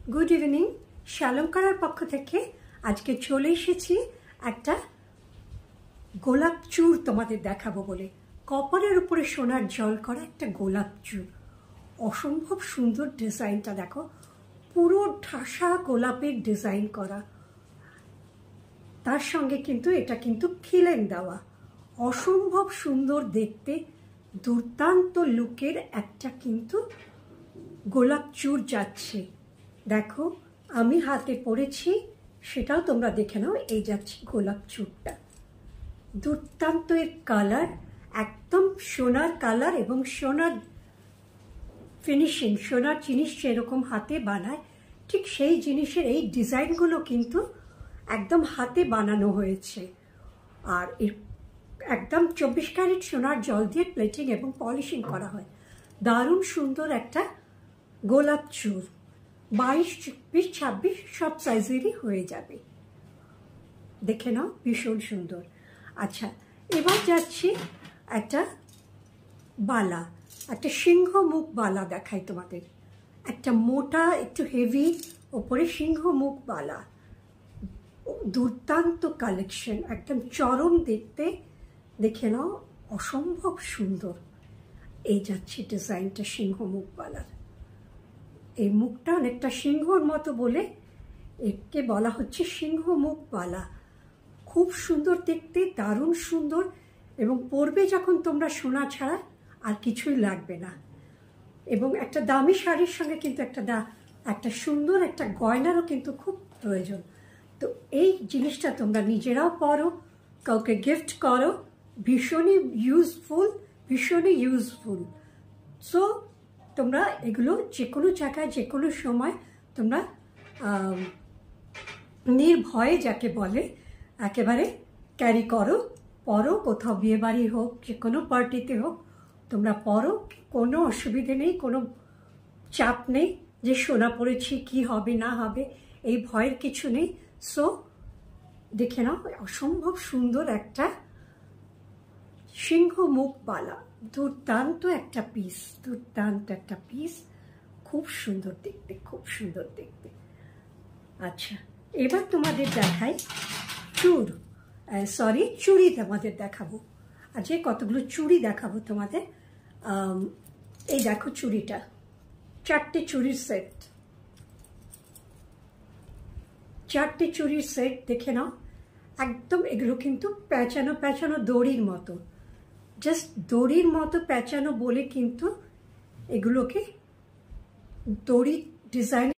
Good evening. শালঙ্কারার পক্ষ থেকে আজকে চলে এসেছি একটা গোলাপ চূড় তোমাদের দেখাবো বলে। কপালের উপরে সোনার জল করা একটা গোলাপ চূড়, অসম্ভব সুন্দর ডিজাইনটা দেখো, পুরো ঠাসা গোলাপের ডিজাইন করা, তার সঙ্গে কিন্তু এটা কিন্তু খিলেন দেওয়া, অসম্ভব সুন্দর দেখতে, দুর্দান্ত লুকের একটা কিন্তু গোলাপ চূড় যাচ্ছে। দেখো আমি হাতে পরেছি, সেটাও তোমরা দেখে নাও। এই যাচ্ছে গোলাপ চূড়টা, দুর্দান্ত এর কালার, একদম সোনার কালার এবং সোনার ফিনিশিং, সোনার জিনিস যেরকম হাতে বানায় ঠিক সেই জিনিসের এই ডিজাইনগুলো কিন্তু একদম হাতে বানানো হয়েছে। আর এর একদম 24 ক্যারেট সোনার জল দিয়ে প্লেটিং এবং পলিশিং করা হয়। দারুণ সুন্দর একটা গোলাপ চূড়, 22, 24, 26 সব সাইজেরই হয়ে যাবে। দেখে নাও, ভীষণ সুন্দর। আচ্ছা, এবার যাচ্ছি একটা বালা, একটা সিংহ মুখ বালা দেখাই তোমাদের। একটা মোটা, একটু হেভি, ওপরে সিংহ মুখ বালা, দুর্দান্ত কালেকশন, একদম চরম দেখতে। দেখে নাও, অসম্ভব সুন্দর। এই যাচ্ছে ডিজাইনটা সিংহ মুখ বালার। এই মুখটা অনেকটা সিংহর মতো বলে একে বলা হচ্ছে সিংহ মুখ বালা। খুব সুন্দর দেখতে, দারুণ সুন্দর, এবং পরবে যখন তোমরা সোনা ছাড়া আর কিছুই লাগবে না। এবং একটা দামি শাড়ির সঙ্গে কিন্তু একটা সুন্দর একটা গয়নারও কিন্তু খুব প্রয়োজন। তো এই জিনিসটা তোমরা নিজেরাও পরো, কাউকে গিফট করো, ভীষণই ইউজফুল। সো তোমরা এগুলো যে কোনো জায়গায় যে কোনো সময় তোমরা নির্ভয়ে, যাকে বলে, একেবারে ক্যারি করো, পরো, কোথাও বিয়ে বাড়ি হোক, যে কোনো পার্টিতে হোক তোমরা পরো, কোনো অসুবিধে নেই, কোনো চাপ নেই যে সোনা পড়েছি কি হবে না হবে, এই ভয়ের কিছু নেই। সো দেখে নাও, অসম্ভব সুন্দর একটা সিংহ মুখ বালা, দুর্দান্ত একটা পিস, খুব সুন্দর দেখতে। আচ্ছা, এবার তোমাদের দেখাই চুড়ি তোমাদের দেখাবো। আজকে কতগুলো চুড়ি দেখাবো তোমাদের। এই দেখো চুড়িটা, 4টে চুড়ির সেট, দেখে নাও। একদম এগুলো কিন্তু প্যাঁচানো দড়ির মতো, জাস্ট দড়ির মতো প্যাঁচানো বলে কিন্তু এগুলোকে দড়ি ডিজাইন